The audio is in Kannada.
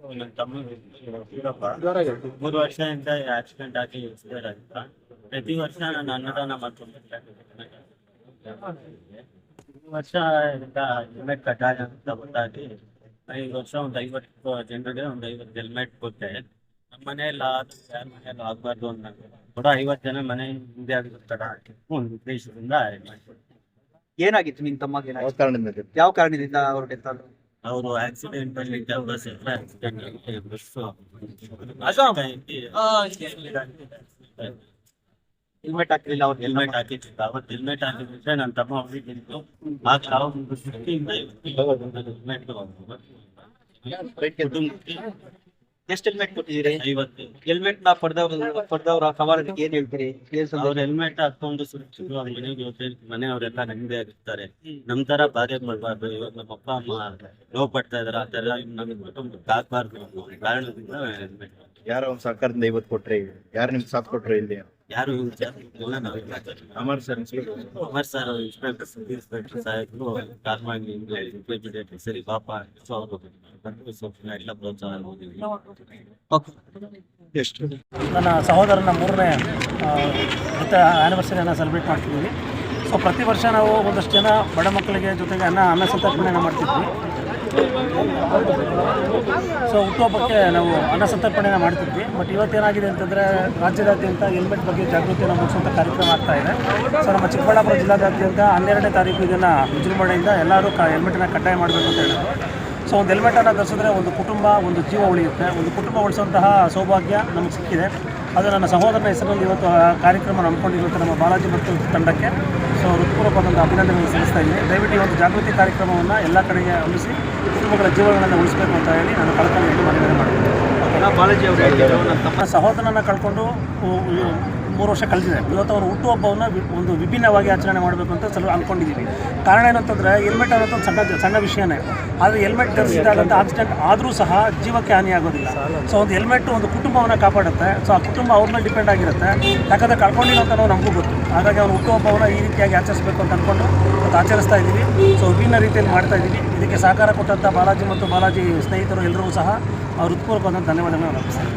ನನ್ನ ತಮ್ಮ ವೀರಪ್ಪ 3 ವರ್ಷದಿಂದ ಆಕ್ಸಿಡೆಂಟ್ ಆಗಿ ಎಕ್ಸ್ಪೈರ್ ಆಗಿದ್ದ. ಪ್ರತಿ ವರ್ಷ ನಾನು ಅನ್ನದಾನ ಮಾಡ್ಕೊಂಡ್ಬರ್ತಾ ಇದ್ದೆ. ಈ ವರ್ಷ ಹೆಲ್ಮೆಟ್ ಕಡ್ಡಾಯ ಅಂತ ಗೊತ್ತಾಗಿ ಈ ವರ್ಷ ಒಂದು 50 ಜನರಿಗೆ ಒಂದು 50 ಹೆಲ್ಮೆಟ್ ಕೊಟ್ಟೆ. ನಮ್ಮ ಮನೆಯಲ್ಲ ಯಾರ ಮನೆಯಲ್ಲೂ ಆಗಬಾರ್ದು ಅಂತ ಕೂಡ 50 ಜನ ಮನೆ ಹಿಂದೆ ಆಗಿರ್ತಾರ ಒಂದು ಉದ್ದೇಶದಿಂದ ಹೆಲ್ಮೆಟ್ ಕೊಟ್ಟೆ. ಏನಾಗಿತ್ತು ನಿನ್ ತಮ್ಮಗೆ? ಯಾವ ಕಾರಣದಿಂದ? ಯಾವ ಕಾರಣದಿಂದ ಅವ್ರು ಡೆತ್ ಆದ್ರು? ಅವರು ಆಕ್ಸಿಡೆಂಟ್ ಅಲ್ಲಿ ಬಸ್ ಆಕ್ಸಿಡೆಂಟ್ ಅಲ್ಲಿ ಹೆಲ್ಮೆಟ್ ಹಾಕಿಲ್ಲ ಅವ್ರು. ಹೆಲ್ಮೆಟ್ ಹಾಕಿತ್ತು. ಅವತ್ತು ಹೆಲ್ಮೆಟ್ ಹಾಕಿದ್ರೆ ನನ್ನ ತಮ್ಮ ಅವ್ರಿಗೆ ಆಗ ಒಂದು 50 ಎಷ್ಟು ಹೆಲ್ಮೆಟ್ ಕೊಟ್ಟಿದ್ದೀರಿ? 50 ಹೆಲ್ಮೆಟ್ ನ ಪಡೆದವ್ರ ಸವಾಲಿಗೆ ಏನ್ ಹೇಳ್ತೀರಿ? ಅವ್ರ ಹೆಲ್ಮೆಟ್ ಹಾಕೊಂಡು ಸುರಕ್ಷಿತ ಅವ್ರ ಮನೆಗೆ ಹೋದ್ರೆ ಮನೆಯವರೆಲ್ಲ ನೆಮ್ಮದಿ ಆಗಿರ್ತಾರೆ. ನಮ್ ತರ ಬಾಧೆ ಪಡ್ಬಾರ್ದು. ಇವಾಗ ನಮ್ಮ ಅಪ್ಪ ಅಮ್ಮ ನೋವು ಪಡ್ತಾ ಇದಾರೆ, ಆ ತರ ನಮ್ ಕುಟುಂಬಕ್ಕೆ ಆಗ್ಬಾರ್ದು ಅನ್ನೋ ಕಾರಣದಿಂದ ಹೆಲ್ಮೆಟ್. ಯಾರೋ ಒಂದ್ ಸರ್ಕಾರದಿಂದ 50 ಕೊಟ್ರೆ, ಯಾರು ನಿಮ್ಗೆ ಸಾಥ್ ಕೊಟ್ರೆ ಇಲ್ಲಿ? ಯಾರು Amar sir, Amar sir, inspector ಸಾಹೇಬ್ರು ಕಾಲ್ ಮಾಡಿ ಸರಿ ಪಾಪ ಅವರು ಎಲ್ಲ ಪ್ರೋತ್ಸಾಹ ಎಷ್ಟು? ನನ್ನ ಸಹೋದರನ 3ನೇ ಡೆತ್ ಆ್ಯನಿವರ್ಸರಿಯನ್ನು ಸೆಲೆಬ್ರೇಟ್ ಮಾಡ್ತಿದ್ದೀವಿ. ಸೊ ಪ್ರತಿ ವರ್ಷ ನಾವು ಒಂದಷ್ಟು ಜನ ಬಡ ಮಕ್ಕಳಿಗೆ ಜೊತೆಗೆ ಅನ್ನ ಸಂತರ್ಪಣೆಯನ್ನು ಮಾಡ್ತಿದ್ವಿ. ಸೊ ಹುಟ್ಟುಹಬ್ಬಕ್ಕೆ ನಾವು ಅನ್ನ ಸಂತರ್ಪಣೆಯನ್ನು ಮಾಡ್ತಿದ್ವಿ. ಬಟ್ ಇವತ್ತೇನಾಗಿದೆ ಅಂತಂದರೆ ರಾಜ್ಯದಾದ್ಯಂತ ಹೆಲ್ಮೆಟ್ ಬಗ್ಗೆ ಜಾಗೃತಿಯನ್ನು ಮೂಡಿಸುವಂಥ ಕಾರ್ಯಕ್ರಮ ಆಗ್ತಾ ಇದೆ. ಸೊ ನಮ್ಮ ಚಿಕ್ಕಬಳ್ಳಾಪುರ ಜಿಲ್ಲಾದಾದ್ಯಂತ 12ನೇ ತಾರೀಕು ಇದನ್ನು ವಿಜೃಂಭಣೆಯಿಂದ ಎಲ್ಲರೂ ಹೆಲ್ಮೆಟನ್ನು ಕಡ್ಡಾಯ ಮಾಡಬೇಕು ಅಂತ ಹೇಳಿದ್ರು. ಸೊ ಒಂದು ಹೆಲ್ಮೆಟನ್ನು ಧರಿಸಿದ್ರೆ ಒಂದು ಕುಟುಂಬ, ಒಂದು ಜೀವ ಉಳಿಯುತ್ತೆ. ಒಂದು ಕುಟುಂಬ ಉಳಿಸುವಂತಹ ಸೌಭಾಗ್ಯ ನಮಗೆ ಸಿಕ್ಕಿದೆ. ಅದು ನನ್ನ ಸಹೋದರನ ಹೆಸರಲ್ಲಿ ಇವತ್ತು ಕಾರ್ಯಕ್ರಮ ನಂಬ್ಕೊಂಡಿರುವಂಥ ನಮ್ಮ ಬಾಲಾಜಿ ಮತ್ತು ತಂಡಕ್ಕೆ ಸೊ ಹೃತ್ಪೂರ್ವಕವಾದಂಥ ಅಭಿನಂದನೆ ಸಲ್ಲಿಸ್ತಾ ಇದ್ದೀನಿ. ದಯವಿಟ್ಟು ಈ ಒಂದು ಜಾಗೃತಿ ಕಾರ್ಯಕ್ರಮವನ್ನು ಎಲ್ಲ ಕಡೆಗೆ ಹಮ್ಮಿಸಿ ಕುಟುಂಬಗಳ ಜೀವಗಳನ್ನು ಉಳಿಸಬೇಕು ಅಂತ ಹೇಳಿ ನಾನು ಕಳಕಳಿಯನ್ನು ಮನವಿ ಮಾಡ್ತೀನಿ. ಬಾಲಾಜಿ ಅವರು ಹೇಳ್ತಿದ್ರು, ನನ್ನ ತಮ್ಮ ಸಹೋದರನನ್ನು ಕಳ್ಕೊಂಡು 3 ವರ್ಷ ಕಳೆದಿದೆ. ಇವತ್ತು ಅವರ ಹುಟ್ಟುಹಬ್ಬವನ್ನು ಒಂದು ವಿಭಿನ್ನವಾಗಿ ಆಚರಣೆ ಮಾಡಬೇಕು ಅಂತ ಅಂದ್ಕೊಂಡಿದ್ದೀವಿ. ಕಾರಣ ಏನಂತಂದರೆ ಹೆಲ್ಮೆಟ್ ಅನ್ನೋದು ಒಂದು ಸಣ್ಣ ವಿಷಯನೇ. ಆದರೆ ಹೆಲ್ಮೆಟ್ ಧರಿಸಿದಾಗಂತ ಆಕ್ಸಿಡೆಂಟ್ ಆದರೂ ಸಹ ಜೀವಕ್ಕೆ ಹಾನಿಯಾಗೋದಿಲ್ಲ. ಸೊ ಒಂದು ಹೆಲ್ಮೆಟ್ ಒಂದು ಕುಟುಂಬವನ್ನು ಕಾಪಾಡುತ್ತೆ. ಸೊ ಆ ಕುಟುಂಬ ಅವ್ರ ಮೇಲೆ ಡಿಪೆಂಡ್ ಆಗಿರುತ್ತೆ. ಯಾಕಂದರೆ ಕಳ್ಕೊಂಡಿಲ್ಲ ಅಂತ ನಾವು ನಮಗೂ ಗೊತ್ತು. ಹಾಗಾಗಿ ಅವ್ರ ಹುಟ್ಟುಹಬ್ಬವನ್ನು ಈ ರೀತಿಯಾಗಿ ಆಚರಿಸಬೇಕು ಅಂತ ಅಂದ್ಕೊಂಡು ಇವತ್ತು ಆಚರಿಸ್ತಾ ಇದ್ದೀವಿ. ಸೊ ವಿಭಿನ್ನ ರೀತಿಯಲ್ಲಿ ಮಾಡ್ತಾ ಇದ್ದೀವಿ. ಇದಕ್ಕೆ ಸಹಕಾರ ಕೊಟ್ಟಂಥ ಬಾಲಾಜಿ ಮತ್ತು ಬಾಲಾಜಿ ಸ್ನೇಹಿತರು ಎಲ್ಲರಿಗೂ ಸಹ ಅವ್ರ ಹೃತ್ಪೂರ್ವಕವಾದಂಥ ಧನ್ಯವಾದಗಳನ್ನು ಅರ್ಪಿಸ್ತಾರೆ.